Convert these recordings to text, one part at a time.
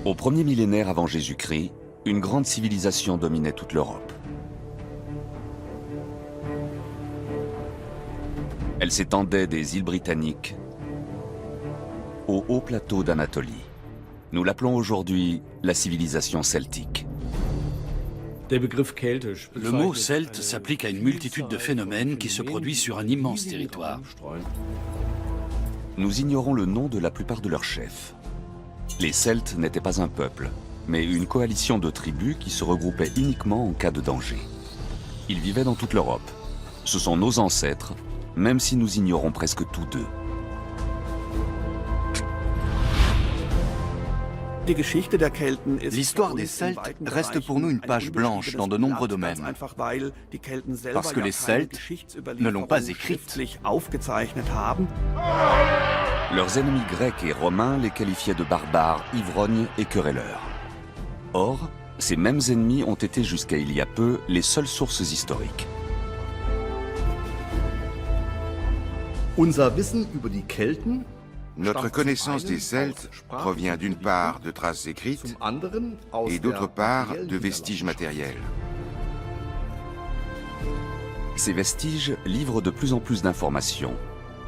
Au premier millénaire avant Jésus-Christ, une grande civilisation dominait toute l'Europe. Elle s'étendait des îles britanniques au haut plateau d'Anatolie. Nous l'appelons aujourd'hui la civilisation celtique. Le mot celte s'applique à une multitude de phénomènes qui se produisent sur un immense territoire. Nous ignorons le nom de la plupart de leurs chefs. Les Celtes n'étaient pas un peuple, mais une coalition de tribus qui se regroupaient uniquement en cas de danger. Ils vivaient dans toute l'Europe. Ce sont nos ancêtres, même si nous ignorons presque tout d'eux. L'histoire des Celtes reste pour nous une page blanche dans de nombreux domaines, parce que les Celtes ne l'ont pas écrite. Leurs ennemis grecs et romains les qualifiaient de barbares, ivrognes et querelleurs. Or, ces mêmes ennemis ont été jusqu'à il y a peu les seules sources historiques. Notre connaissance des Celtes provient d'une part de traces écrites et d'autre part de vestiges matériels. Ces vestiges livrent de plus en plus d'informations,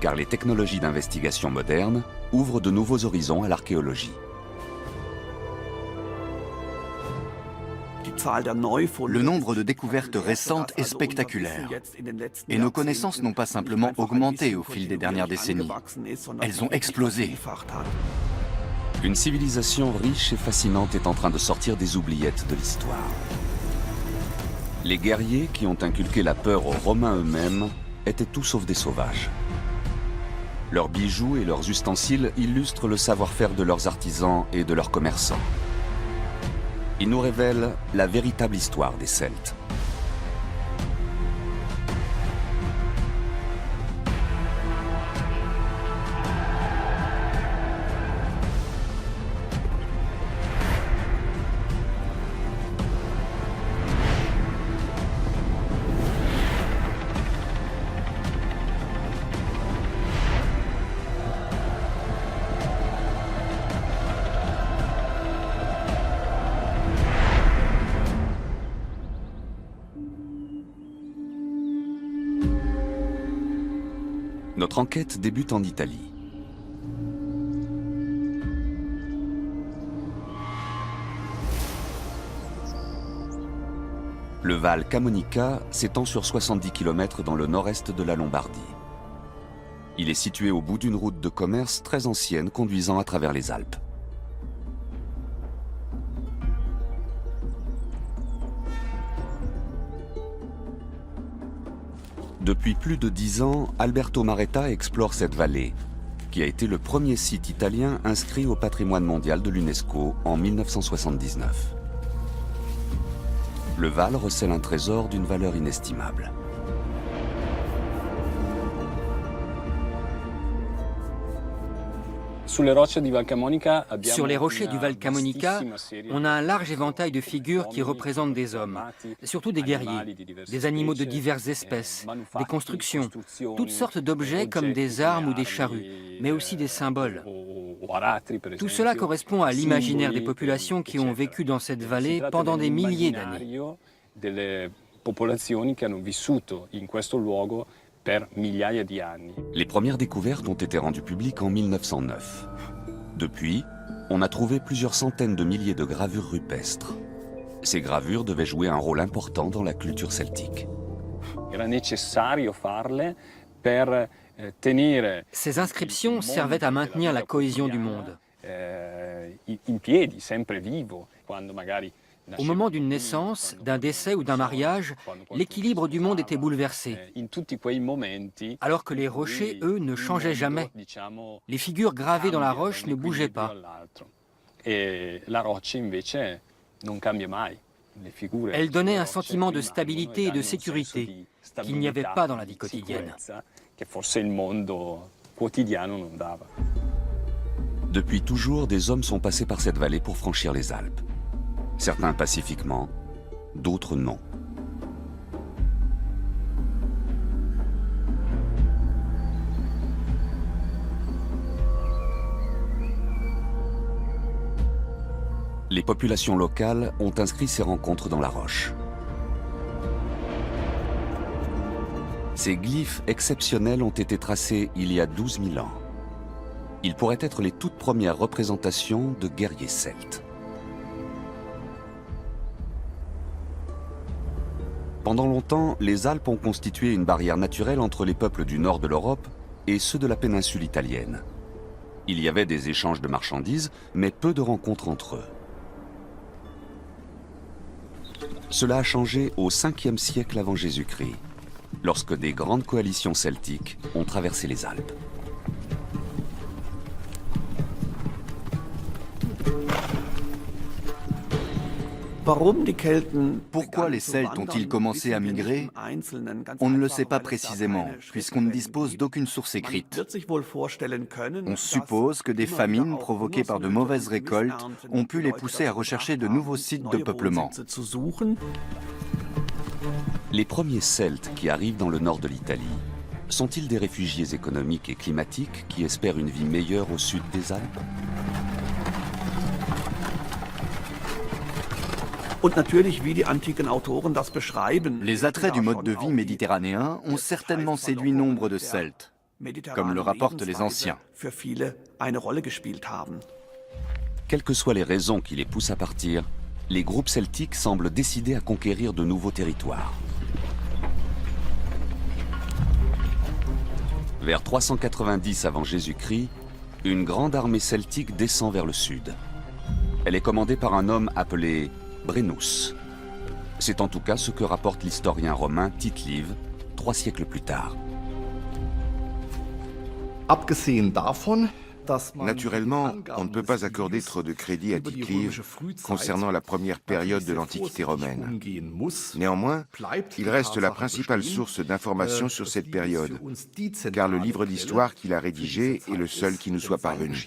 car les technologies d'investigation modernes ouvrent de nouveaux horizons à l'archéologie. Le nombre de découvertes récentes est spectaculaire. Et nos connaissances n'ont pas simplement augmenté au fil des dernières décennies. Elles ont explosé. Une civilisation riche et fascinante est en train de sortir des oubliettes de l'histoire. Les guerriers qui ont inculqué la peur aux Romains eux-mêmes étaient tout sauf des sauvages. Leurs bijoux et leurs ustensiles illustrent le savoir-faire de leurs artisans et de leurs commerçants. Ils nous révèlent la véritable histoire des Celtes. Notre enquête débute en Italie. Le Val Camonica s'étend sur 70 km dans le nord-est de la Lombardie. Il est situé au bout d'une route de commerce très ancienne conduisant à travers les Alpes. Depuis plus de 10 ans, Alberto Maretta explore cette vallée, qui a été le premier site italien inscrit au patrimoine mondial de l'UNESCO en 1979. Le Val recèle un trésor d'une valeur inestimable. Sur les rochers du Val Camonica, on a un large éventail de figures qui représentent des hommes, surtout des guerriers, des animaux de diverses espèces, des constructions, toutes sortes d'objets comme des armes ou des charrues, mais aussi des symboles. Tout cela correspond à l'imaginaire des populations qui ont vécu dans cette vallée pendant des milliers d'années. Les premières découvertes ont été rendues publiques en 1909. Depuis, on a trouvé plusieurs centaines de milliers de gravures rupestres. Ces gravures devaient jouer un rôle important dans la culture celtique. Ces inscriptions servaient à maintenir la cohésion du monde. Au moment d'une naissance, d'un décès ou d'un mariage, l'équilibre du monde était bouleversé, alors que les rochers, eux, ne changeaient jamais. Les figures gravées dans la roche ne bougeaient pas. Elles donnaient un sentiment de stabilité et de sécurité qu'il n'y avait pas dans la vie quotidienne. Depuis toujours, des hommes sont passés par cette vallée pour franchir les Alpes. Certains pacifiquement, d'autres non. Les populations locales ont inscrit ces rencontres dans la roche. Ces glyphes exceptionnels ont été tracés il y a 12 000 ans. Ils pourraient être les toutes premières représentations de guerriers celtes. Pendant longtemps, les Alpes ont constitué une barrière naturelle entre les peuples du nord de l'Europe et ceux de la péninsule italienne. Il y avait des échanges de marchandises, mais peu de rencontres entre eux. Cela a changé au 5e siècle avant Jésus-Christ, lorsque des grandes coalitions celtiques ont traversé les Alpes. Pourquoi les Celtes ont-ils commencé à migrer? On ne le sait pas précisément, puisqu'on ne dispose d'aucune source écrite. On suppose que des famines provoquées par de mauvaises récoltes ont pu les pousser à rechercher de nouveaux sites de peuplement. Les premiers Celtes qui arrivent dans le nord de l'Italie, sont-ils des réfugiés économiques et climatiques qui espèrent une vie meilleure au sud des Alpes? Les attraits du mode de vie méditerranéen ont certainement séduit nombre de Celtes, comme le rapportent les anciens. Quelles que soient les raisons qui les poussent à partir, les groupes celtiques semblent décidés à conquérir de nouveaux territoires. Vers 390 avant Jésus-Christ, une grande armée celtique descend vers le sud. Elle est commandée par un homme appelé Brennus. C'est en tout cas ce que rapporte l'historien romain Tite-Live 3 siècles plus tard. Naturellement, on ne peut pas accorder trop de crédit à Tite-Live concernant la première période de l'Antiquité romaine. Néanmoins, il reste la principale source d'informations sur cette période, car le livre d'histoire qu'il a rédigé est le seul qui nous soit parvenu.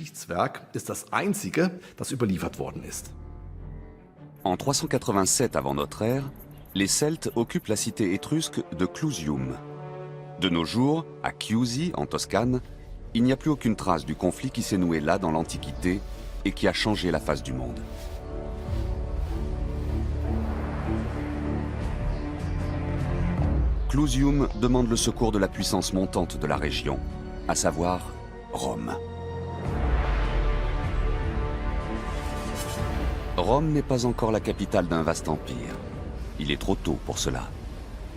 En 387 avant notre ère, les Celtes occupent la cité étrusque de Clusium. De nos jours, à Chiusi, en Toscane, il n'y a plus aucune trace du conflit qui s'est noué là dans l'Antiquité et qui a changé la face du monde. Clusium demande le secours de la puissance montante de la région, à savoir Rome. Rome n'est pas encore la capitale d'un vaste empire. Il est trop tôt pour cela.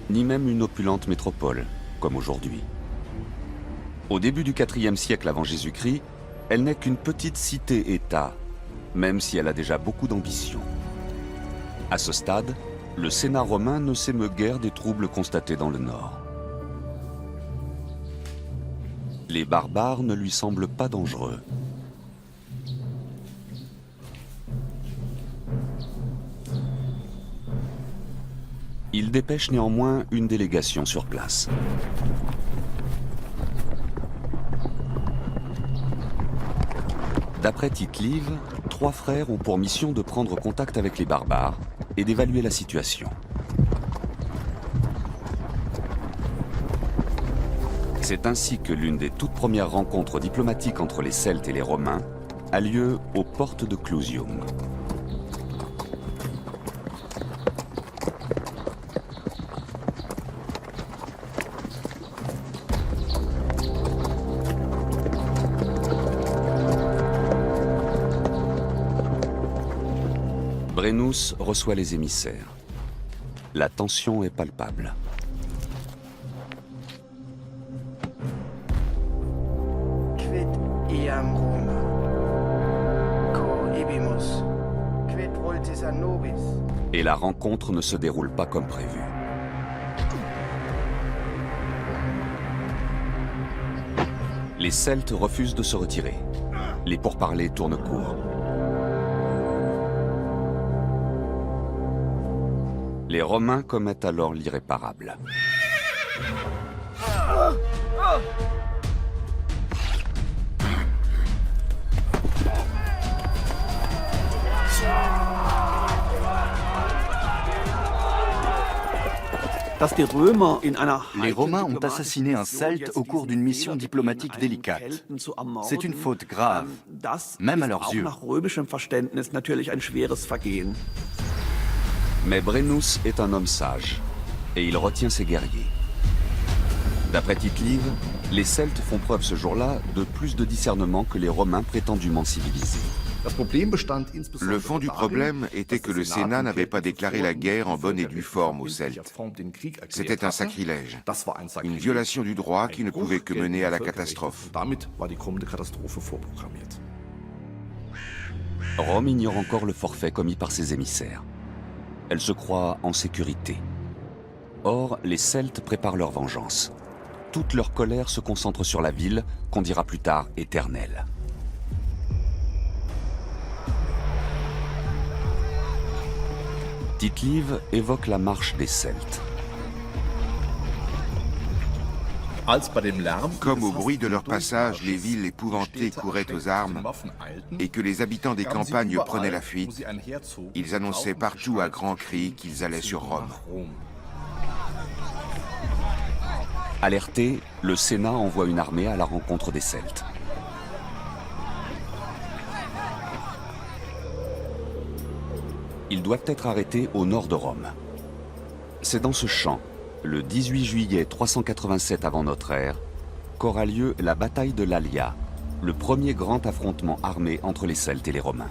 Ni même une opulente métropole, comme aujourd'hui. Au début du IVe siècle avant Jésus-Christ, elle n'est qu'une petite cité-État, même si elle a déjà beaucoup d'ambition. À ce stade, le Sénat romain ne s'émeut guère des troubles constatés dans le nord. Les barbares ne lui semblent pas dangereux. Il dépêche néanmoins une délégation sur place. D'après Tite-Live, 3 frères ont pour mission de prendre contact avec les barbares et d'évaluer la situation. C'est ainsi que l'une des toutes premières rencontres diplomatiques entre les Celtes et les Romains a lieu aux portes de Clusium. Brennus reçoit les émissaires. La tension est palpable. Quid iam Roma? Co ibimus? Quid voltis a nobis? Et la rencontre ne se déroule pas comme prévu. Les Celtes refusent de se retirer. Les pourparlers tournent court. Les Romains commettent alors l'irréparable. Les Romains ont assassiné un Celte au cours d'une mission diplomatique délicate. C'est une faute grave, même à leurs yeux. Mais Brennus est un homme sage, et il retient ses guerriers. D'après Tite-Live, les Celtes font preuve ce jour-là de plus de discernement que les Romains prétendument civilisés. Le fond du problème était que le Sénat n'avait pas déclaré la guerre en bonne et due forme aux Celtes. C'était un sacrilège, une violation du droit qui ne pouvait que mener à la catastrophe. Rome ignore encore le forfait commis par ses émissaires. Elle se croit en sécurité. Or, les Celtes préparent leur vengeance. Toute leur colère se concentre sur la ville, qu'on dira plus tard éternelle. Tite-Live évoque la marche des Celtes. Comme au bruit de leur passage, les villes épouvantées couraient aux armes et que les habitants des campagnes prenaient la fuite, ils annonçaient partout à grands cris qu'ils allaient sur Rome. Alerté, le Sénat envoie une armée à la rencontre des Celtes. Ils doivent être arrêtés au nord de Rome. C'est dans ce champ, le 18 juillet 387 avant notre ère, qu'aura lieu la bataille de l'Alia, le premier grand affrontement armé entre les Celtes et les Romains.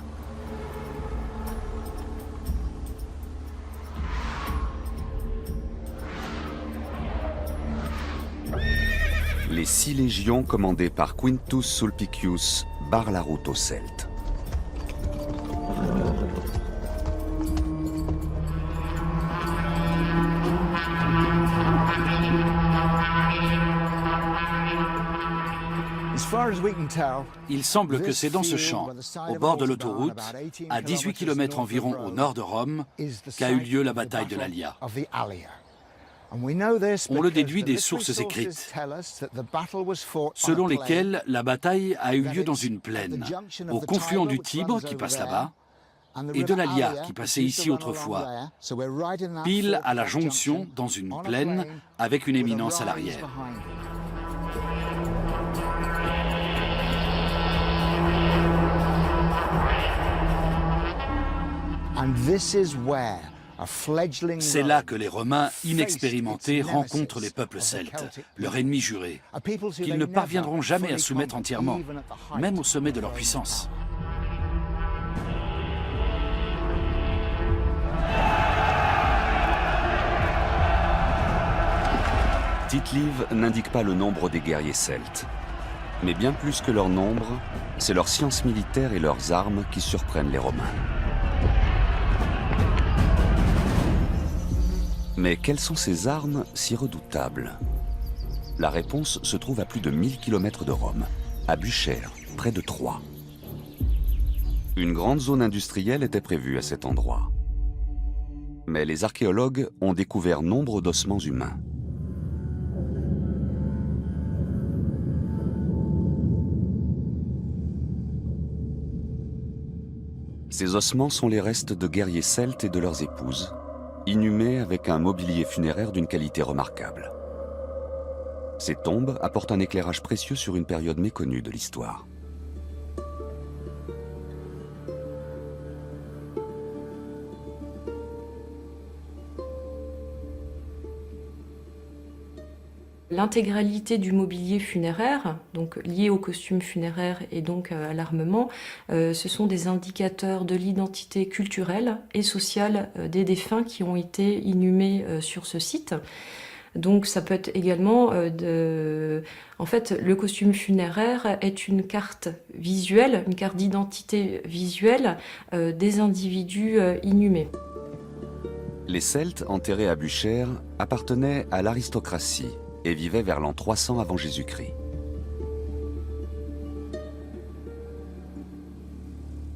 Les 6 légions commandées par Quintus Sulpicius barrent la route aux Celtes. Il semble que c'est dans ce champ, au bord de l'autoroute, à 18 km environ au nord de Rome, qu'a eu lieu la bataille de l'Alia. On le déduit des sources écrites, selon lesquelles la bataille a eu lieu dans une plaine, au confluent du Tibre, qui passe là-bas, et de l'Alia, qui passait ici autrefois, pile à la jonction dans une plaine avec une éminence à l'arrière. C'est là que les Romains inexpérimentés rencontrent les peuples celtes, leur ennemi juré, qu'ils ne parviendront jamais à soumettre entièrement, même au sommet de leur puissance. Tite-Live n'indique pas le nombre des guerriers celtes. Mais bien plus que leur nombre, c'est leur science militaire et leurs armes qui surprennent les Romains. Mais quelles sont ces armes si redoutables? La réponse se trouve à plus de 1000 km de Rome, à Buchère, près de Troie. Une grande zone industrielle était prévue à cet endroit. Mais les archéologues ont découvert nombre d'ossements humains. Ces ossements sont les restes de guerriers celtes et de leurs épouses, inhumés avec un mobilier funéraire d'une qualité remarquable. Ces tombes apportent un éclairage précieux sur une période méconnue de l'histoire. L'intégralité du mobilier funéraire, donc lié au costume funéraire et donc à l'armement, ce sont des indicateurs de l'identité culturelle et sociale des défunts qui ont été inhumés sur ce site. Donc ça peut être également En fait, le costume funéraire est une carte visuelle, une carte d'identité visuelle des individus inhumés. Les Celtes enterrés à Buchère appartenaient à l'aristocratie et vivaient vers l'an 300 avant Jésus-Christ.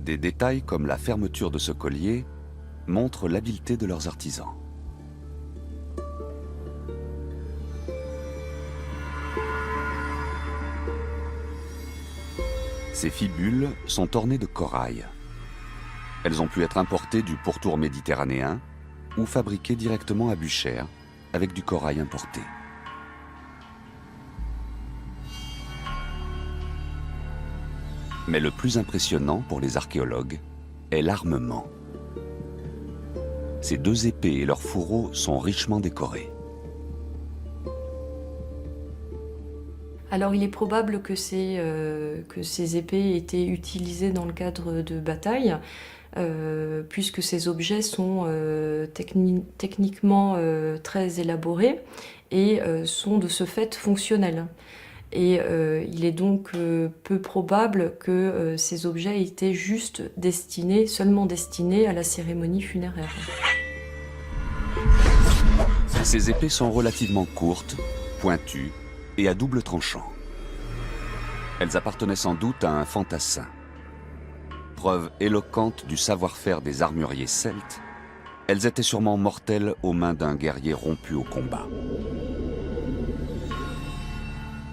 Des détails comme la fermeture de ce collier montrent l'habileté de leurs artisans. Ces fibules sont ornées de corail. Elles ont pu être importées du pourtour méditerranéen ou fabriquées directement à Buchère, avec du corail importé. Mais le plus impressionnant pour les archéologues est l'armement. Ces deux épées et leurs fourreaux sont richement décorés. Alors il est probable que ces épées aient été utilisées dans le cadre de batailles, puisque ces objets sont techniquement très élaborés et sont de ce fait fonctionnels. Et il est donc peu probable que ces objets étaient seulement destinés à la cérémonie funéraire. Ces épées sont relativement courtes, pointues et à double tranchant. Elles appartenaient sans doute à un fantassin. Preuve éloquente du savoir-faire des armuriers celtes, elles étaient sûrement mortelles aux mains d'un guerrier rompu au combat.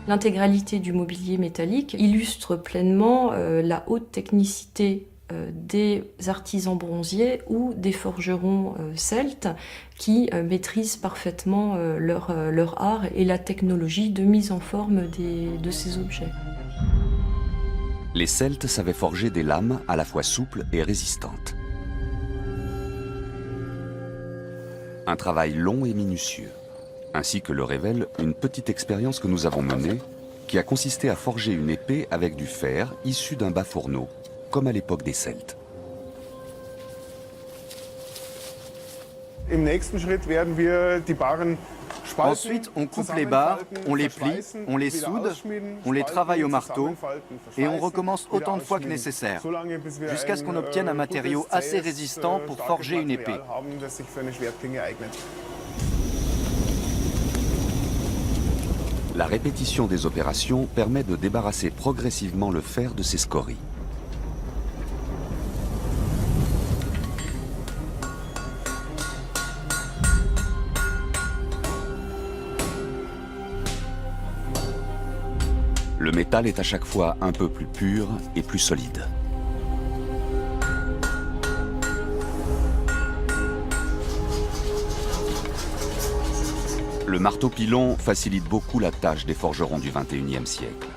L'intégralité du mobilier métallique illustre pleinement la haute technicité des artisans bronziers ou des forgerons celtes qui maîtrisent parfaitement leur art et la technologie de mise en forme de ces objets. Les Celtes savaient forger des lames à la fois souples et résistantes. Un travail long et minutieux, ainsi que le révèle une petite expérience que nous avons menée, qui a consisté à forger une épée avec du fer issu d'un bas-fourneau, comme à l'époque des Celtes. Ensuite, on coupe les barres, on les plie, on les soude, on les travaille au marteau et on recommence autant de fois que nécessaire, jusqu'à ce qu'on obtienne un matériau assez résistant pour forger une épée. La répétition des opérations permet de débarrasser progressivement le fer de ses scories. Le métal est à chaque fois un peu plus pur et plus solide. Le marteau-pilon facilite beaucoup la tâche des forgerons du XXIe siècle.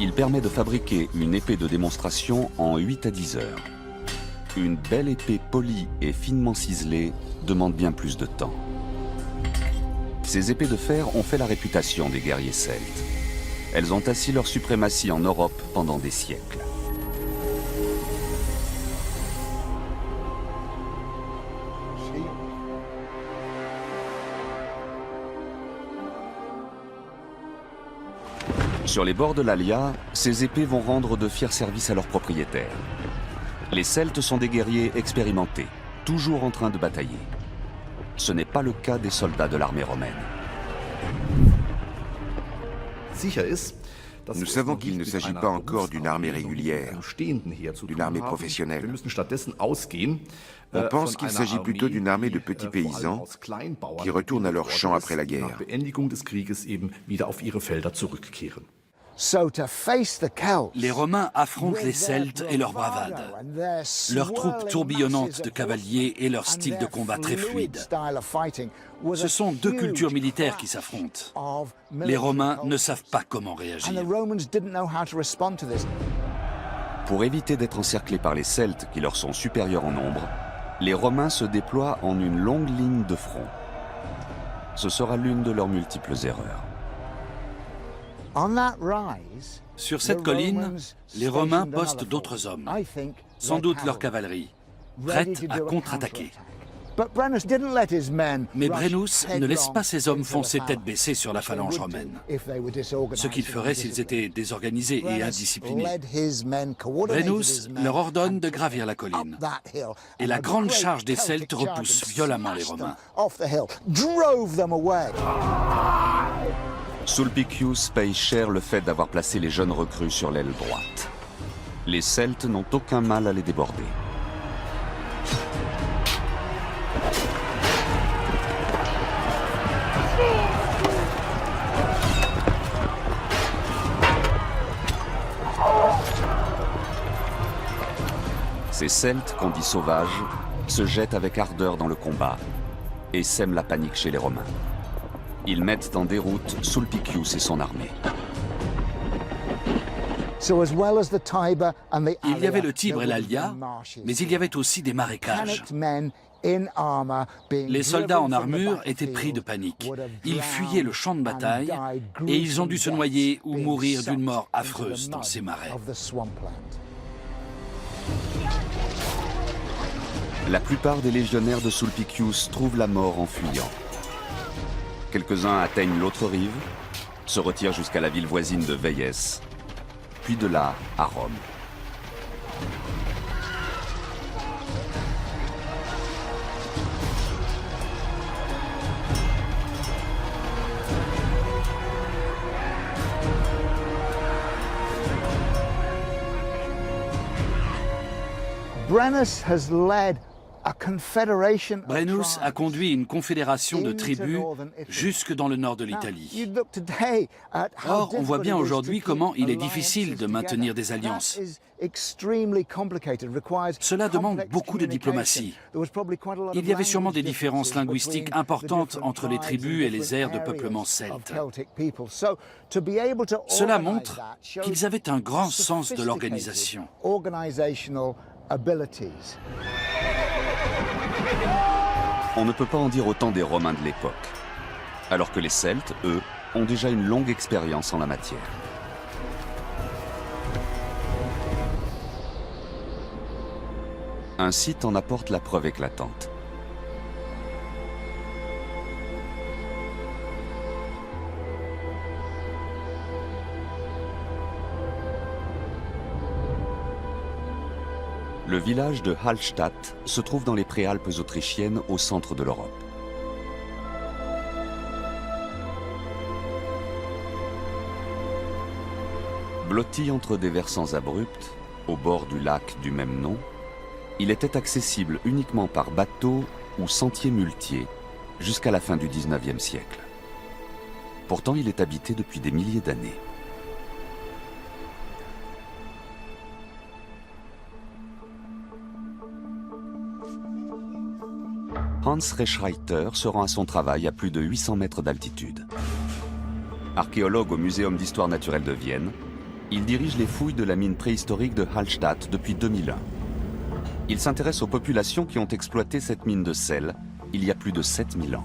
Il permet de fabriquer une épée de démonstration en 8 à 10 heures. Une belle épée polie et finement ciselée demande bien plus de temps. Ces épées de fer ont fait la réputation des guerriers celtes. Elles ont assis leur suprématie en Europe pendant des siècles. Sur les bords de l'Alia, ces épées vont rendre de fiers services à leurs propriétaires. Les Celtes sont des guerriers expérimentés, toujours en train de batailler. Ce n'est pas le cas des soldats de l'armée romaine. Nous savons qu'il ne s'agit pas encore d'une armée régulière, d'une armée professionnelle. On pense qu'il s'agit plutôt d'une armée de petits paysans qui retournent à leur champ après la guerre. Les Romains affrontent les Celtes et leur bravade, leurs troupes tourbillonnantes de cavaliers et leur style de combat très fluide. Ce sont deux cultures militaires qui s'affrontent. Les Romains ne savent pas comment réagir. Pour éviter d'être encerclés par les Celtes qui leur sont supérieurs en nombre, les Romains se déploient en une longue ligne de front. Ce sera l'une de leurs multiples erreurs. Sur cette colline, les Romains postent d'autres hommes, sans doute leur cavalerie, prête à contre-attaquer. Mais Brennus ne laisse pas ses hommes foncer tête baissée sur la phalange romaine, ce qu'ils feraient s'ils étaient désorganisés et indisciplinés. Brennus leur ordonne de gravir la colline, et la grande charge des Celtes repousse violemment les Romains. Sulpicius paye cher le fait d'avoir placé les jeunes recrues sur l'aile droite. Les Celtes n'ont aucun mal à les déborder. Ces Celtes, qu'on dit sauvages, se jettent avec ardeur dans le combat et sèment la panique chez les Romains. Ils mettent en déroute Sulpicius et son armée. Il y avait le Tibre et l'Allia, mais il y avait aussi des marécages. Les soldats en armure étaient pris de panique. Ils fuyaient le champ de bataille et ils ont dû se noyer ou mourir d'une mort affreuse dans ces marais. La plupart des légionnaires de Sulpicius trouvent la mort en fuyant. Quelques-uns atteignent l'autre rive, se retirent jusqu'à la ville voisine de Véies, puis de là à Rome. Brennus a conduit une confédération de tribus jusque dans le nord de l'Italie. Or, on voit bien aujourd'hui comment il est difficile de maintenir des alliances. Cela demande beaucoup de diplomatie. Il y avait sûrement des différences linguistiques importantes entre les tribus et les aires de peuplement celtes. Cela montre qu'ils avaient un grand sens de l'organisation. On ne peut pas en dire autant des Romains de l'époque, alors que les Celtes, eux, ont déjà une longue expérience en la matière. Un site en apporte la preuve éclatante. Le village de Hallstatt se trouve dans les Préalpes autrichiennes au centre de l'Europe. Blotti entre des versants abrupts, au bord du lac du même nom, il était accessible uniquement par bateau ou sentier muletier jusqu'à la fin du XIXe siècle. Pourtant, il est habité depuis des milliers d'années. Hans Reschreiter se rend à son travail à plus de 800 mètres d'altitude. Archéologue au Muséum d'histoire naturelle de Vienne, il dirige les fouilles de la mine préhistorique de Hallstatt depuis 2001. Il s'intéresse aux populations qui ont exploité cette mine de sel il y a plus de 7000 ans.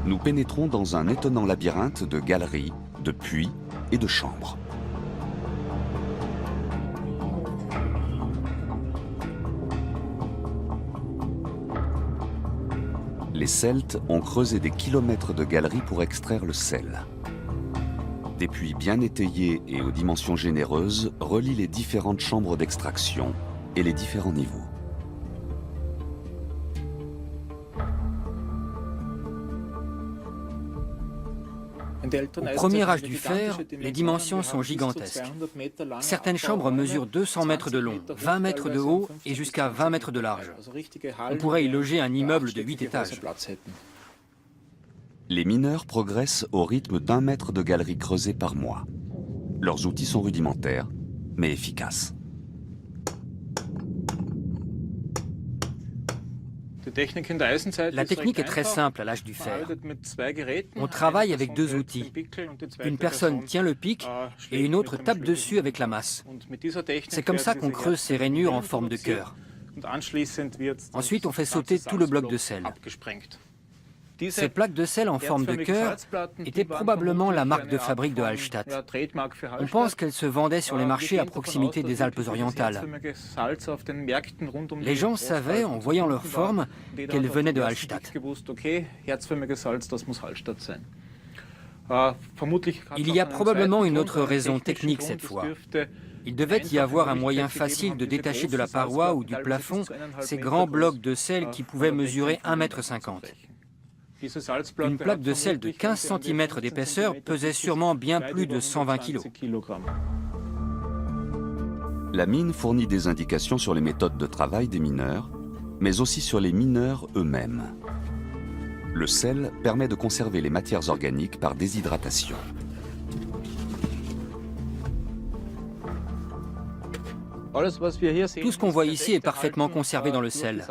Nous pénétrons dans un étonnant labyrinthe de galeries, de puits et de chambres. Les Celtes ont creusé des kilomètres de galeries pour extraire le sel. Des puits bien étayés et aux dimensions généreuses relient les différentes chambres d'extraction et les différents niveaux. Au premier âge du fer, les dimensions sont gigantesques. Certaines chambres mesurent 200 mètres de long, 20 mètres de haut et jusqu'à 20 mètres de large. On pourrait y loger un immeuble de 8 étages. Les mineurs progressent au rythme d'1 mètre de galerie creusée par mois. Leurs outils sont rudimentaires, mais efficaces. La technique est très simple à l'âge du fer. On travaille avec 2 outils. Une personne tient le pic et une autre tape dessus avec la masse. C'est comme ça qu'on creuse ces rainures en forme de cœur. Ensuite, on fait sauter tout le bloc de sel. Ces plaques de sel en forme de cœur étaient probablement la marque de fabrique de Hallstatt. On pense qu'elles se vendaient sur les marchés à proximité des Alpes-Orientales. Les gens savaient, en voyant leur forme, qu'elles venaient de Hallstatt. Il y a probablement une autre raison technique cette fois. Il devait y avoir un moyen facile de détacher de la paroi ou du plafond ces grands blocs de sel qui pouvaient mesurer 1,50 m. Une plaque de sel de 15 cm d'épaisseur pesait sûrement bien plus de 120 kg. La mine fournit des indications sur les méthodes de travail des mineurs, mais aussi sur les mineurs eux-mêmes. Le sel permet de conserver les matières organiques par déshydratation. Tout ce qu'on voit ici est parfaitement conservé dans le sel.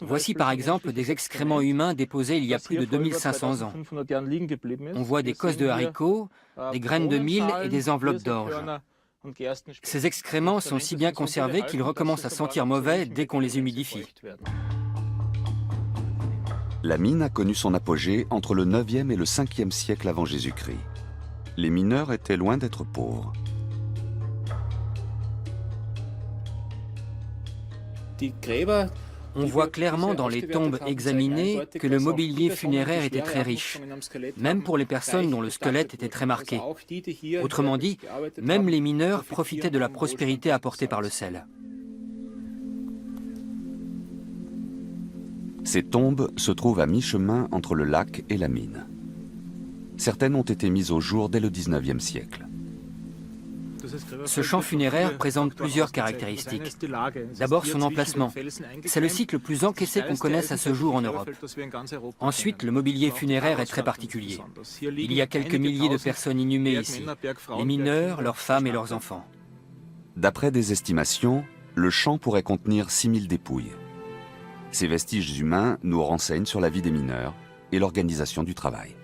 Voici par exemple des excréments humains déposés il y a plus de 2500 ans. On voit des cosses de haricots, des graines de mil et des enveloppes d'orge. Ces excréments sont si bien conservés qu'ils recommencent à sentir mauvais dès qu'on les humidifie. La mine a connu son apogée entre le 9e et le 5e siècle avant Jésus-Christ. Les mineurs étaient loin d'être pauvres. On voit clairement dans les tombes examinées que le mobilier funéraire était très riche, même pour les personnes dont le squelette était très marqué. Autrement dit, même les mineurs profitaient de la prospérité apportée par le sel. Ces tombes se trouvent à mi-chemin entre le lac et la mine. Certaines ont été mises au jour dès le 19e siècle. Ce champ funéraire présente plusieurs caractéristiques. D'abord son emplacement. C'est le site le plus encaissé qu'on connaisse à ce jour en Europe. Ensuite, le mobilier funéraire est très particulier. Il y a quelques milliers de personnes inhumées ici. Les mineurs, leurs femmes et leurs enfants. D'après des estimations, le champ pourrait contenir 6000 dépouilles. Ces vestiges humains nous renseignent sur la vie des mineurs et l'organisation du travail.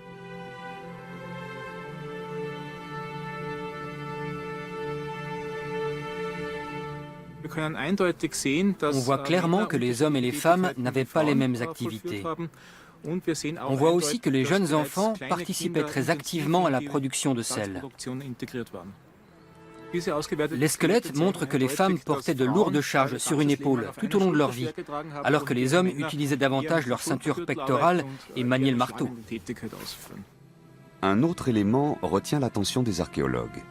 On voit clairement que les hommes et les femmes n'avaient pas les mêmes activités. On voit aussi que les jeunes enfants participaient très activement à la production de sel. Les squelettes montrent que les femmes portaient de lourdes charges sur une épaule tout au long de leur vie, alors que les hommes utilisaient davantage leur ceinture pectorale et maniaient le marteau. Un autre élément retient l'attention des archéologues.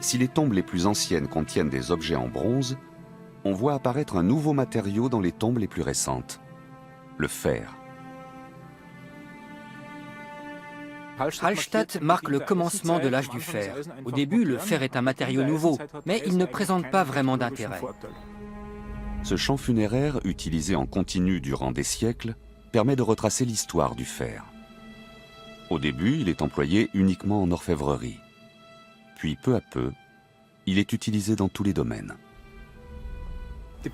Si les tombes les plus anciennes contiennent des objets en bronze, on voit apparaître un nouveau matériau dans les tombes les plus récentes, le fer. Hallstatt marque le commencement de l'âge du fer. Au début, le fer est un matériau nouveau, mais il ne présente pas vraiment d'intérêt. Ce champ funéraire, utilisé en continu durant des siècles, permet de retracer l'histoire du fer. Au début, il est employé uniquement en orfèvrerie. Puis, peu à peu, il est utilisé dans tous les domaines.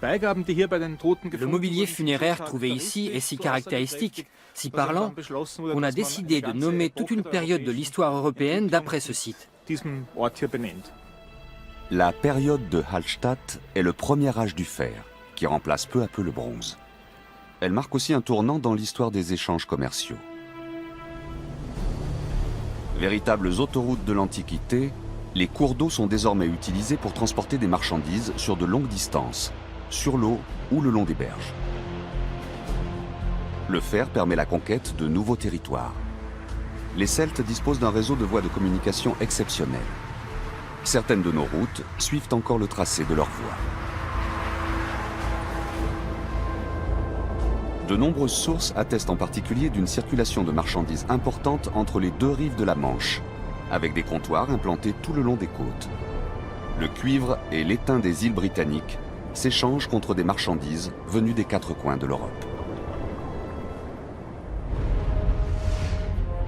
Le mobilier funéraire trouvé ici est si caractéristique, si parlant, qu'on a décidé de nommer toute une période de l'histoire européenne d'après ce site. La période de Hallstatt est le premier âge du fer, qui remplace peu à peu le bronze. Elle marque aussi un tournant dans l'histoire des échanges commerciaux. Véritables autoroutes de l'Antiquité, les cours d'eau sont désormais utilisés pour transporter des marchandises sur de longues distances, sur l'eau ou le long des berges. Le fer permet la conquête de nouveaux territoires. Les Celtes disposent d'un réseau de voies de communication exceptionnel. Certaines de nos routes suivent encore le tracé de leurs voies. De nombreuses sources attestent en particulier d'une circulation de marchandises importante entre les deux rives de la Manche, avec des comptoirs implantés tout le long des côtes. Le cuivre et l'étain des îles britanniques s'échangent contre des marchandises venues des quatre coins de l'Europe.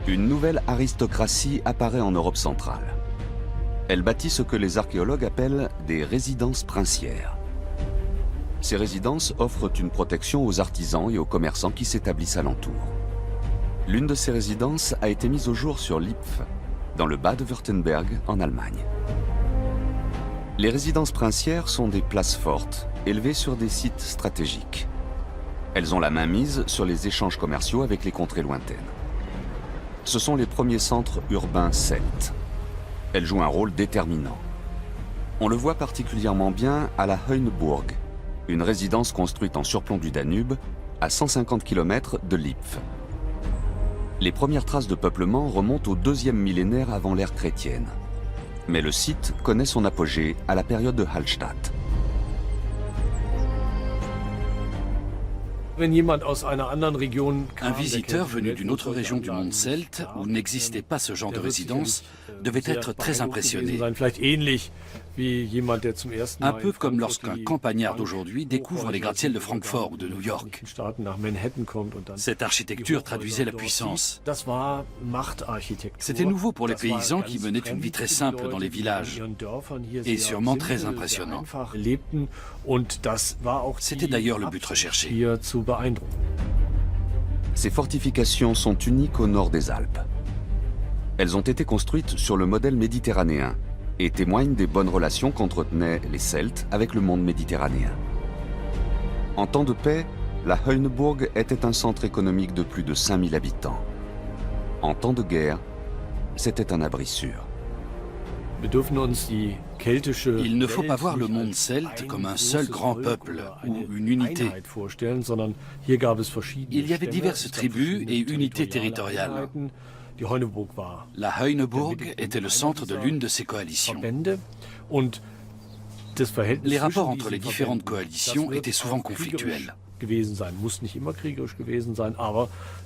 Une nouvelle aristocratie apparaît en Europe centrale. Elle bâtit ce que les archéologues appellent des résidences princières. Ces résidences offrent une protection aux artisans et aux commerçants qui s'établissent alentour. L'une de ces résidences a été mise au jour sur Lipf, dans le Bade-Württemberg, en Allemagne. Les résidences princières sont des places fortes, élevées sur des sites stratégiques. Elles ont la main mise sur les échanges commerciaux avec les contrées lointaines. Ce sont les premiers centres urbains celtes. Elles jouent un rôle déterminant. On le voit particulièrement bien à la Heuneburg, une résidence construite en surplomb du Danube, à 150 km de Lipf. Les premières traces de peuplement remontent au 2e millénaire avant l'ère chrétienne. Mais le site connaît son apogée à la période de Hallstatt. Un visiteur venu d'une autre région du monde celte, où n'existait pas ce genre de résidence, devait être très impressionné. Un peu comme lorsqu'un campagnard d'aujourd'hui découvre les gratte-ciels de Francfort ou de New York. Cette architecture traduisait la puissance. C'était nouveau pour les paysans qui menaient une vie très simple dans les villages et sûrement très impressionnant. C'était d'ailleurs le but recherché. Ces fortifications sont uniques au nord des Alpes. Elles ont été construites sur le modèle méditerranéen et témoignent des bonnes relations qu'entretenaient les Celtes avec le monde méditerranéen. En temps de paix, la Heuneburg était un centre économique de plus de 5000 habitants. En temps de guerre, c'était un abri sûr. Il ne faut pas voir le monde celte comme un seul grand peuple ou une unité. Il y avait diverses tribus et unités territoriales. La Heuneburg était le centre de l'une de ces coalitions. Les rapports entre les différentes coalitions étaient souvent conflictuels.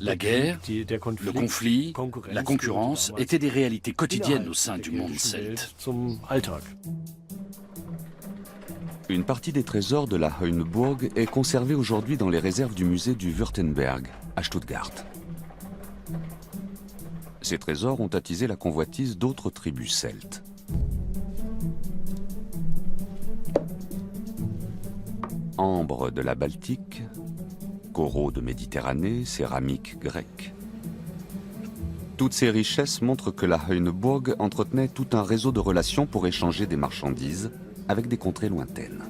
La guerre, le conflit, la concurrence étaient des réalités quotidiennes au sein du monde celte. Une partie des trésors de la Heuneburg est conservée aujourd'hui dans les réserves du musée du Württemberg, à Stuttgart. Ces trésors ont attisé la convoitise d'autres tribus celtes. Ambre de la Baltique, coraux de Méditerranée, céramique grecque. Toutes ces richesses montrent que la Heuneburg entretenait tout un réseau de relations pour échanger des marchandises avec des contrées lointaines.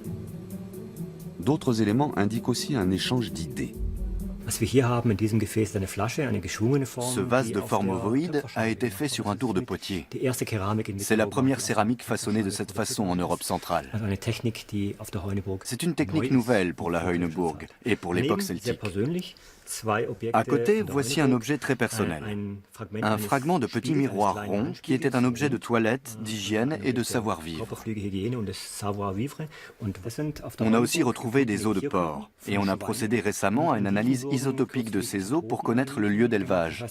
D'autres éléments indiquent aussi un échange d'idées. Ce vase de forme ovoïde a été fait sur un tour de potier. C'est la première céramique façonnée de cette façon en Europe centrale. C'est une technique nouvelle pour la Heuneburg et pour l'époque celtique. À côté, voici un objet très personnel. Un fragment de petit miroir rond qui était un objet de toilette, d'hygiène et de savoir-vivre. On a aussi retrouvé des os de porc et on a procédé récemment à une analyse isotopique de ces os pour connaître le lieu d'élevage.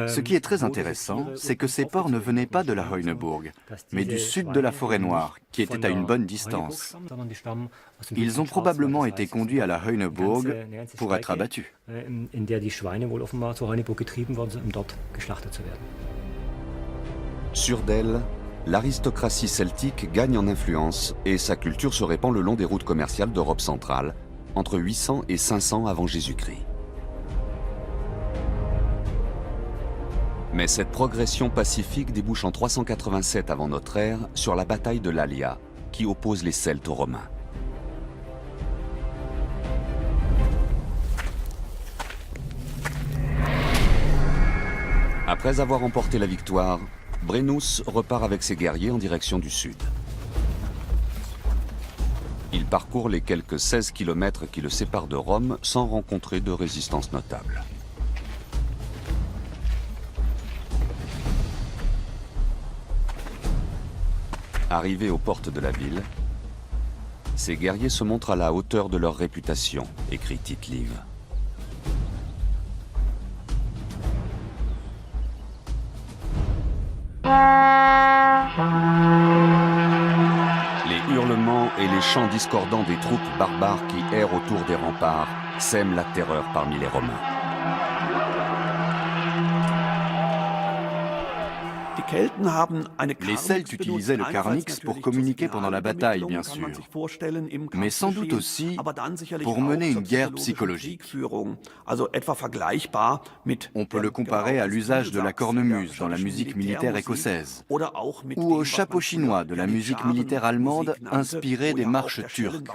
Ce qui est très intéressant, c'est que ces porcs ne venaient pas de la Heuneburg, mais du sud de la forêt noire, qui était à une bonne distance. Ils ont probablement été conduits à la Heuneburg pour être abattus. Sûr d'elle, l'aristocratie celtique gagne en influence et sa culture se répand le long des routes commerciales d'Europe centrale, entre 800 et 500 avant Jésus-Christ. Mais cette progression pacifique débouche en 387 avant notre ère sur la bataille de l'Allia, qui oppose les Celtes aux Romains. Après avoir remporté la victoire, Brennus repart avec ses guerriers en direction du sud. Il parcourt les quelques 16 kilomètres qui le séparent de Rome sans rencontrer de résistance notable. Arrivés aux portes de la ville, ces guerriers se montrent à la hauteur de leur réputation, écrit Tite-Live. Les hurlements et les chants discordants des troupes barbares qui errent autour des remparts sèment la terreur parmi les Romains. Les Celtes utilisaient le carnyx pour communiquer pendant la bataille, bien sûr, mais sans doute aussi pour mener une guerre psychologique. On peut le comparer à l'usage de la cornemuse dans la musique militaire écossaise, ou au chapeau chinois de la musique militaire allemande inspirée des marches turques.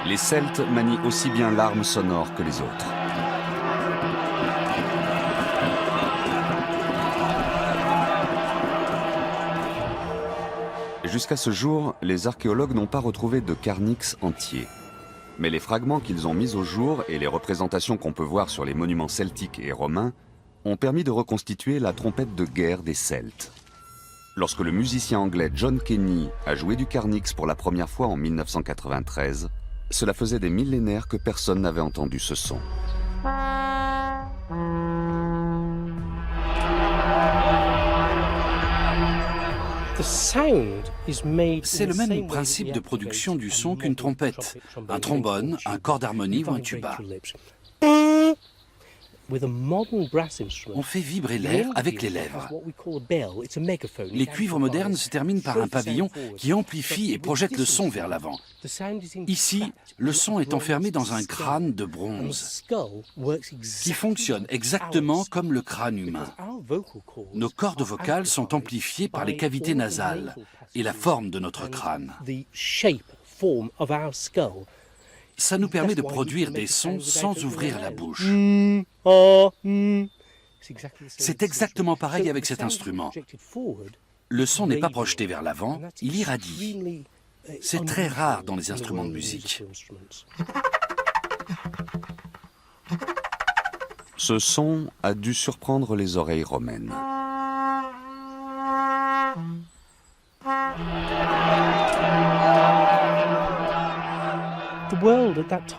Les Celtes manient aussi bien l'arme sonore que les autres. Jusqu'à ce jour, les archéologues n'ont pas retrouvé de carnyx entier. Mais les fragments qu'ils ont mis au jour et les représentations qu'on peut voir sur les monuments celtiques et romains ont permis de reconstituer la trompette de guerre des Celtes. Lorsque le musicien anglais John Kenny a joué du Carnix pour la première fois en 1993, cela faisait des millénaires que personne n'avait entendu ce son. C'est le même principe de production du son qu'une trompette, un trombone, un corps d'harmonie ou un tuba. On fait vibrer l'air avec les lèvres. Les cuivres modernes se terminent par un pavillon qui amplifie et projette le son vers l'avant. Ici, le son est enfermé dans un crâne de bronze qui fonctionne exactement comme le crâne humain. Nos cordes vocales sont amplifiées par les cavités nasales et la forme de notre crâne. Ça nous permet de produire des sons sans ouvrir la bouche. C'est exactement pareil avec cet instrument. Le son n'est pas projeté vers l'avant, il irradie. C'est très rare dans les instruments de musique. Ce son a dû surprendre les oreilles romaines.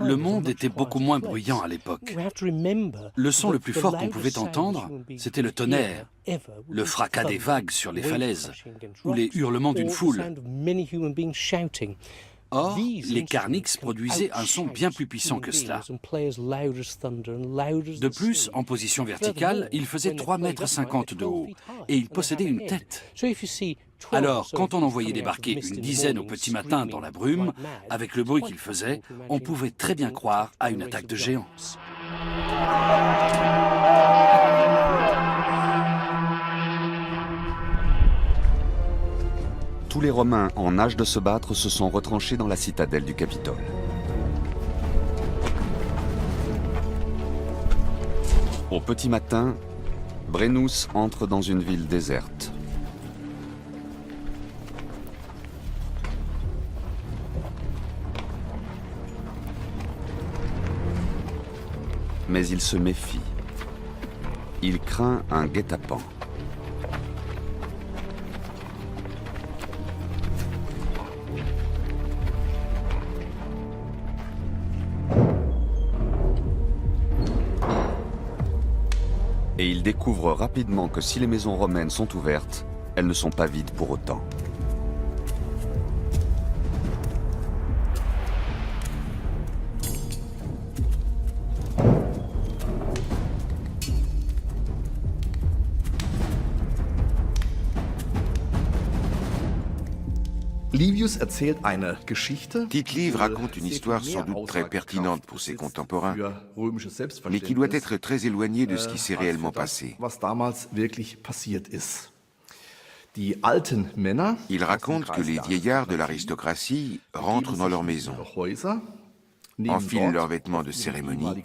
Le monde était beaucoup moins bruyant à l'époque. Le son le plus fort qu'on pouvait entendre, c'était le tonnerre, le fracas des vagues sur les falaises ou les hurlements d'une foule. Or, les Carnix produisaient un son bien plus puissant que cela. De plus, en position verticale, il faisait 3,50 m de haut et il possédait une tête. Alors, quand on en voyait débarquer une dizaine au petit matin dans la brume, avec le bruit qu'il faisait, on pouvait très bien croire à une attaque de géants. Tous les Romains en âge de se battre se sont retranchés dans la citadelle du Capitole. Au petit matin, Brennus entre dans une ville déserte. Mais il se méfie. Il craint un guet-apens. Et il découvre rapidement que si les maisons romaines sont ouvertes, elles ne sont pas vides pour autant. Tite-Live raconte une histoire sans doute très pertinente pour ses contemporains, mais qui doit être très éloignée de ce qui s'est réellement passé. Il raconte que les vieillards de l'aristocratie rentrent dans leur maison, enfilent leurs vêtements de cérémonie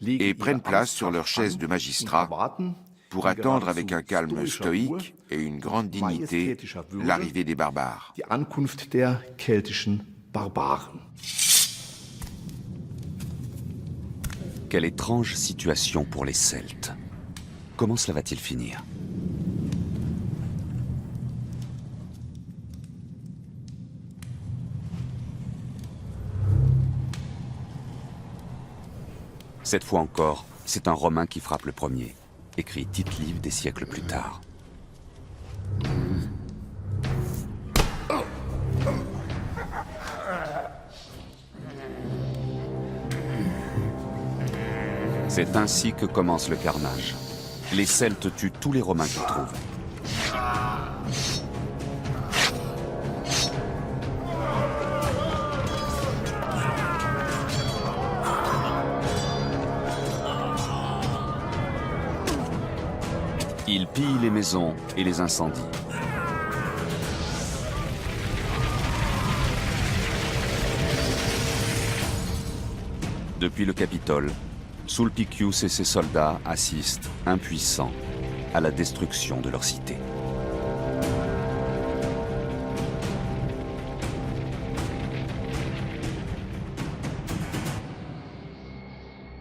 et prennent place sur leurs chaises de magistrat pour attendre avec un calme stoïque et une grande dignité l'arrivée des barbares. Quelle étrange situation pour les Celtes. Comment cela va-t-il finir ? Cette fois encore, c'est un Romain qui frappe le premier, écrit Tite-Live des siècles plus tard. C'est ainsi que commence le carnage. Les Celtes tuent tous les Romains qu'ils trouvent. Ils pillent les maisons et les incendient. Depuis le Capitole, Sulpicius et ses soldats assistent, impuissants, à la destruction de leur cité.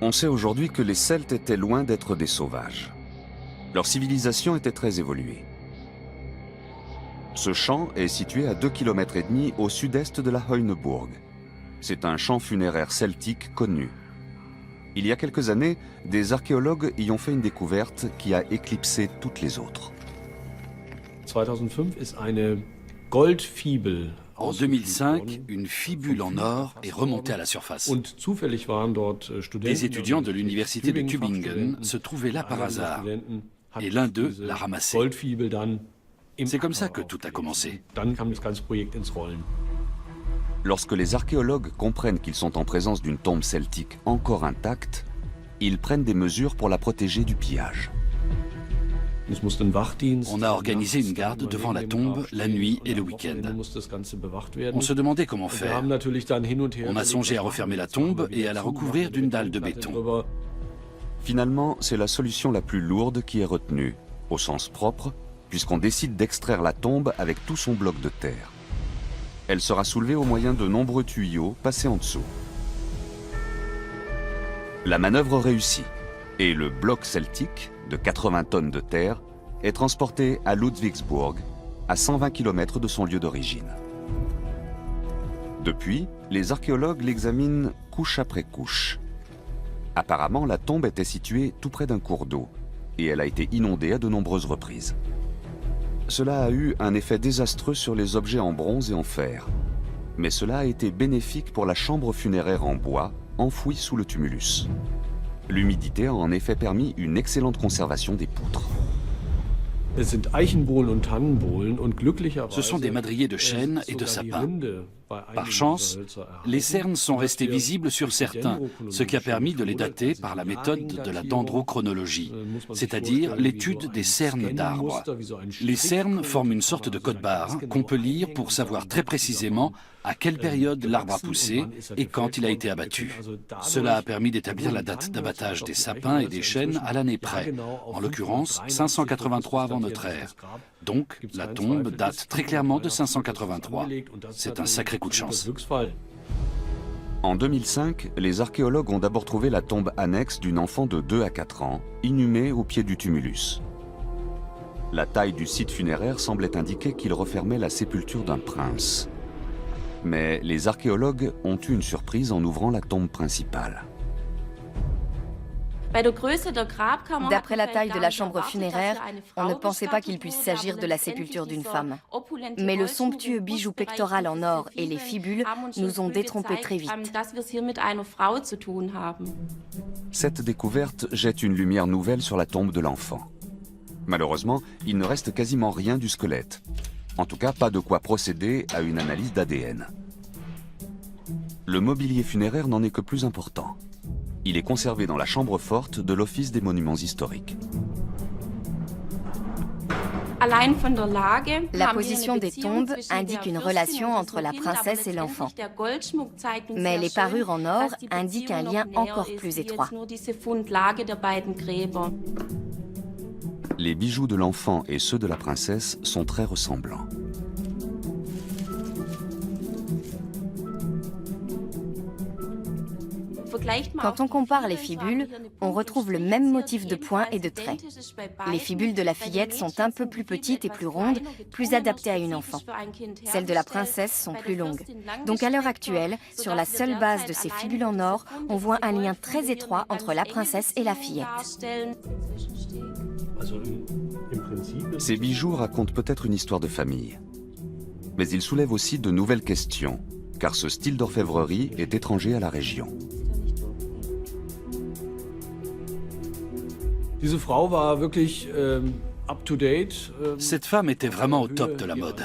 On sait aujourd'hui que les Celtes étaient loin d'être des sauvages. Leur civilisation était très évoluée. Ce champ est situé à 2,5 km au sud-est de la Heuneburg. C'est un champ funéraire celtique connu. Il y a quelques années, des archéologues y ont fait une découverte qui a éclipsé toutes les autres. En 2005, une fibule en or est remontée à la surface. Des étudiants de l'université de Tübingen se trouvaient là par hasard, et l'un d'eux l'a ramassée. C'est comme ça que tout a commencé. Lorsque les archéologues comprennent qu'ils sont en présence d'une tombe celtique encore intacte, ils prennent des mesures pour la protéger du pillage. On a organisé une garde devant la tombe la nuit et le week-end. On se demandait comment faire. On a songé à refermer la tombe et à la recouvrir d'une dalle de béton. Finalement, c'est la solution la plus lourde qui est retenue, au sens propre, puisqu'on décide d'extraire la tombe avec tout son bloc de terre. Elle sera soulevée au moyen de nombreux tuyaux passés en dessous. La manœuvre réussit, et le bloc celtique, de 80 tonnes de terre, est transporté à Ludwigsburg, à 120 km de son lieu d'origine. Depuis, les archéologues l'examinent couche après couche. Apparemment, la tombe était située tout près d'un cours d'eau, et elle a été inondée à de nombreuses reprises. Cela a eu un effet désastreux sur les objets en bronze et en fer. Mais cela a été bénéfique pour la chambre funéraire en bois, enfouie sous le tumulus. L'humidité a en effet permis une excellente conservation des poutres. Ce sont des madriers de chêne et de sapin. Par chance, les cernes sont restées visibles sur certains, ce qui a permis de les dater par la méthode de la dendrochronologie, c'est-à-dire l'étude des cernes d'arbres. Les cernes forment une sorte de code-barre qu'on peut lire pour savoir très précisément à quelle période l'arbre a poussé et quand il a été abattu. Cela a permis d'établir la date d'abattage des sapins et des chênes à l'année près, en l'occurrence 583 avant notre ère. Donc, la tombe date très clairement de 583. C'est un sacré coup de chance. En 2005, les archéologues ont d'abord trouvé la tombe annexe d'une enfant de 2 à 4 ans, inhumée au pied du tumulus. La taille du site funéraire semblait indiquer qu'il refermait la sépulture d'un prince. Mais les archéologues ont eu une surprise en ouvrant la tombe principale. D'après la taille de la chambre funéraire, on ne pensait pas qu'il puisse s'agir de la sépulture d'une femme. Mais le somptueux bijou pectoral en or et les fibules nous ont détrompés très vite. Cette découverte jette une lumière nouvelle sur la tombe de l'enfant. Malheureusement, il ne reste quasiment rien du squelette. En tout cas, pas de quoi procéder à une analyse d'ADN. Le mobilier funéraire n'en est que plus important. Il est conservé dans la chambre forte de l'Office des monuments historiques. La position des tombes indique une relation entre la princesse et l'enfant. Mais les parures en or indiquent un lien encore plus étroit. Les bijoux de l'enfant et ceux de la princesse sont très ressemblants. Quand on compare les fibules, on retrouve le même motif de points et de traits. Les fibules de la fillette sont un peu plus petites et plus rondes, plus adaptées à une enfant. Celles de la princesse sont plus longues. Donc à l'heure actuelle, sur la seule base de ces fibules en or, on voit un lien très étroit entre la princesse et la fillette. Ces bijoux racontent peut-être une histoire de famille. Mais ils soulèvent aussi de nouvelles questions, car ce style d'orfèvrerie est étranger à la région. Cette femme était vraiment au top de la mode.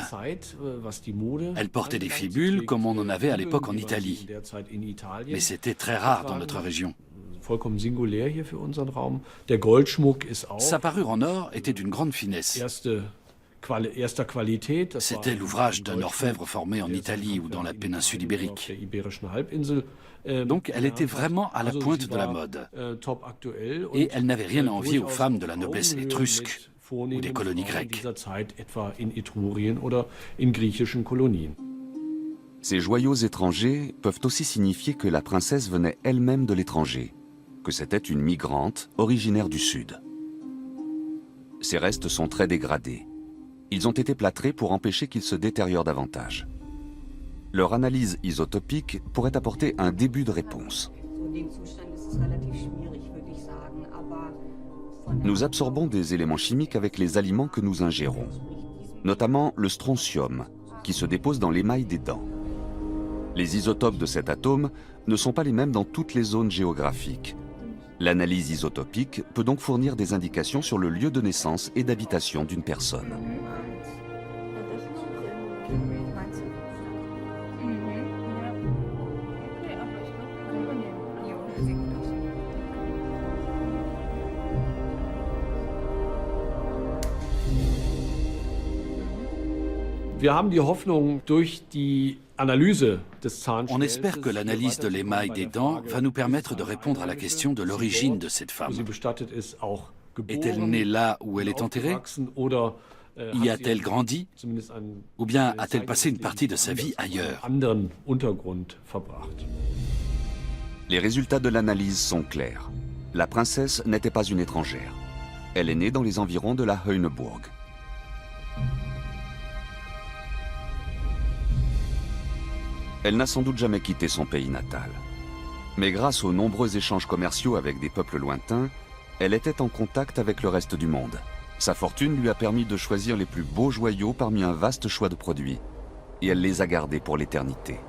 Elle portait des fibules comme on en avait à l'époque en Italie. Mais c'était très rare dans notre région. Sa parure en or était d'une grande finesse. C'était l'ouvrage d'un orfèvre formé en Italie ou dans la péninsule ibérique. Donc elle était vraiment à la pointe de la mode. Et elle n'avait rien à envier aux femmes de la noblesse étrusque ou des colonies grecques. Ces joyaux étrangers peuvent aussi signifier que la princesse venait elle-même de l'étranger, que c'était une migrante originaire du Sud. Ces restes sont très dégradés. Ils ont été plâtrés pour empêcher qu'ils se détériorent davantage. Leur analyse isotopique pourrait apporter un début de réponse. Nous absorbons des éléments chimiques avec les aliments que nous ingérons, notamment le strontium, qui se dépose dans l'émail des dents. Les isotopes de cet atome ne sont pas les mêmes dans toutes les zones géographiques. L'analyse isotopique peut donc fournir des indications sur le lieu de naissance et d'habitation d'une personne. On espère que l'analyse de l'émail des dents va nous permettre de répondre à la question de l'origine de cette femme. Est-elle née là où elle est enterrée? Y a-t-elle grandi? Ou bien a-t-elle passé une partie de sa vie ailleurs? Les résultats de l'analyse sont clairs. La princesse n'était pas une étrangère. Elle est née dans les environs de la Heuneburg. Elle n'a sans doute jamais quitté son pays natal. Mais grâce aux nombreux échanges commerciaux avec des peuples lointains, elle était en contact avec le reste du monde. Sa fortune lui a permis de choisir les plus beaux joyaux parmi un vaste choix de produits. Et elle les a gardés pour l'éternité.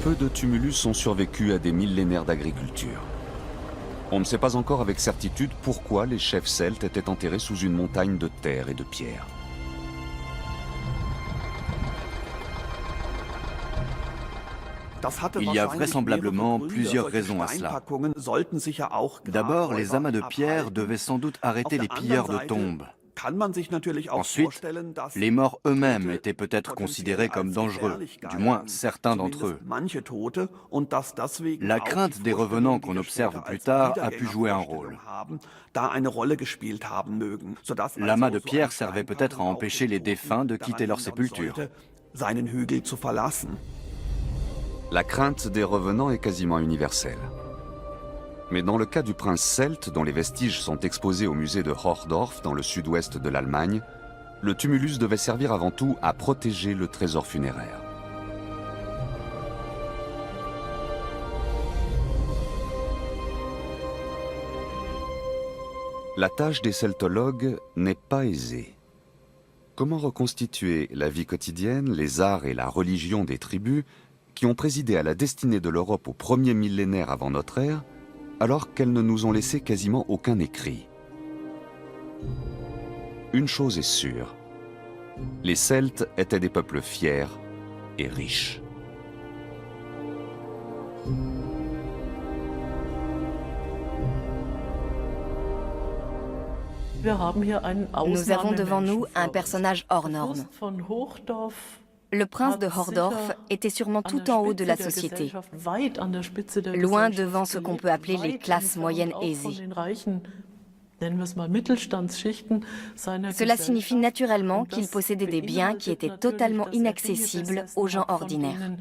Peu de tumulus ont survécu à des millénaires d'agriculture. On ne sait pas encore avec certitude pourquoi les chefs celtes étaient enterrés sous une montagne de terre et de pierre. Il y a vraisemblablement plusieurs raisons à cela. D'abord, les amas de pierre devaient sans doute arrêter les pilleurs de tombes. Ensuite, les morts eux-mêmes étaient peut-être considérés comme dangereux, du moins certains d'entre eux. La crainte des revenants qu'on observe plus tard a pu jouer un rôle. L'amas de pierre servait peut-être à empêcher les défunts de quitter leur sépulture. La crainte des revenants est quasiment universelle. Mais dans le cas du prince celte, dont les vestiges sont exposés au musée de Hochdorf dans le sud-ouest de l'Allemagne, le tumulus devait servir avant tout à protéger le trésor funéraire. La tâche des celtologues n'est pas aisée. Comment reconstituer la vie quotidienne, les arts et la religion des tribus qui ont présidé à la destinée de l'Europe au premier millénaire avant notre ère, alors qu'elles ne nous ont laissé quasiment aucun écrit? Une chose est sûre, les Celtes étaient des peuples fiers et riches. Nous avons devant nous un personnage hors norme. Le prince de Hochdorf était sûrement tout en haut de la société, loin devant ce qu'on peut appeler les classes moyennes aisées. Cela signifie naturellement qu'il possédait des biens qui étaient totalement inaccessibles aux gens ordinaires.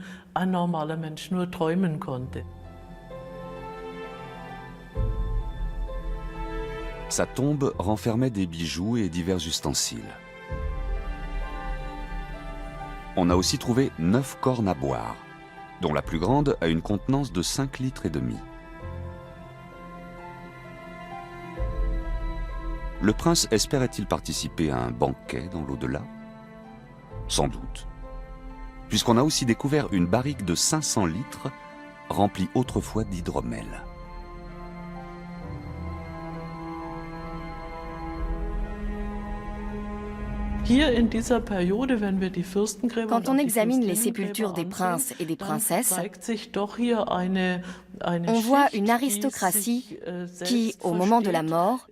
Sa tombe renfermait des bijoux et divers ustensiles. On a aussi trouvé 9 cornes à boire, dont la plus grande a une contenance de 5 litres et demi. Le prince espérait-il participer à un banquet dans l'au-delà? Sans doute, puisqu'on a aussi découvert une barrique de 500 litres remplie autrefois d'hydromel. Quand on examine les sépultures des princes et des princesses, on voit une aristocratie qui, au moment de la mort,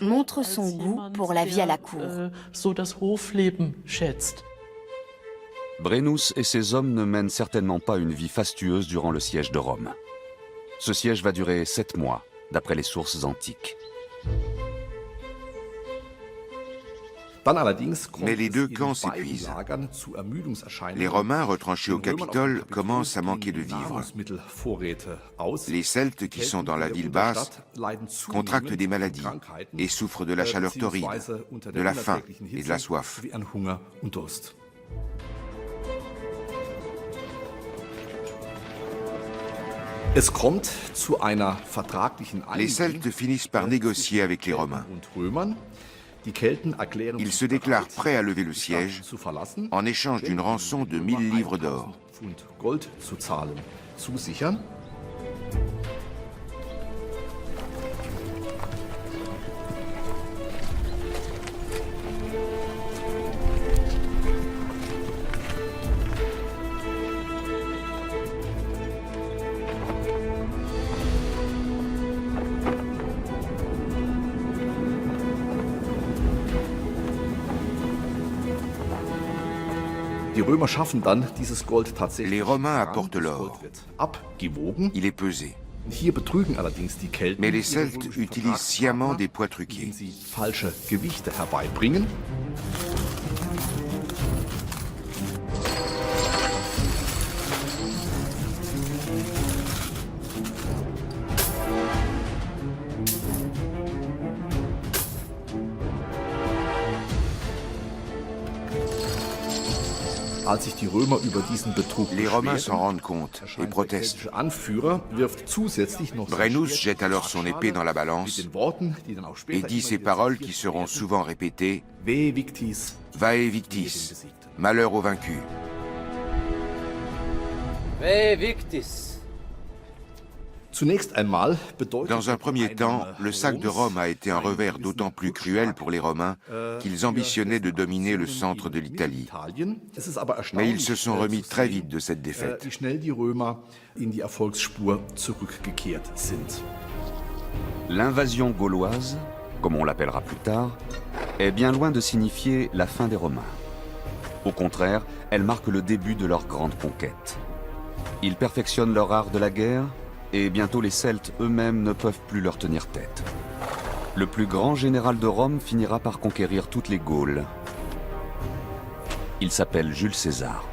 montre son goût pour la vie à la cour. Brennus et ses hommes ne mènent certainement pas une vie fastueuse durant le siège de Rome. Ce siège va durer 7 mois, d'après les sources antiques. Mais les deux camps s'épuisent. Les Romains, retranchés au Capitole, commencent à manquer de vivres. Les Celtes, qui sont dans la ville basse, contractent des maladies et souffrent de la chaleur torride, de la faim et de la soif. Les Celtes finissent par négocier avec les Romains. Ils se déclarent prêts à lever le siège en échange d'une rançon de 1000 livres d'or. Les Romains apportent l'or. Il est pesé. Mais les Celtes utilisent sciemment des poids truqués. Les Romains s'en rendent compte et protestent. Brennus jette alors son épée dans la balance et dit ces paroles qui seront souvent répétées « Vae victis », malheur aux vaincus. Vae victis. Dans un premier temps, le sac de Rome a été un revers d'autant plus cruel pour les Romains qu'ils ambitionnaient de dominer le centre de l'Italie. Mais ils se sont remis très vite de cette défaite. L'invasion gauloise, comme on l'appellera plus tard, est bien loin de signifier la fin des Romains. Au contraire, elle marque le début de leur grande conquête. Ils perfectionnent leur art de la guerre, et bientôt les Celtes eux-mêmes ne peuvent plus leur tenir tête. Le plus grand général de Rome finira par conquérir toutes les Gaules. Il s'appelle Jules César.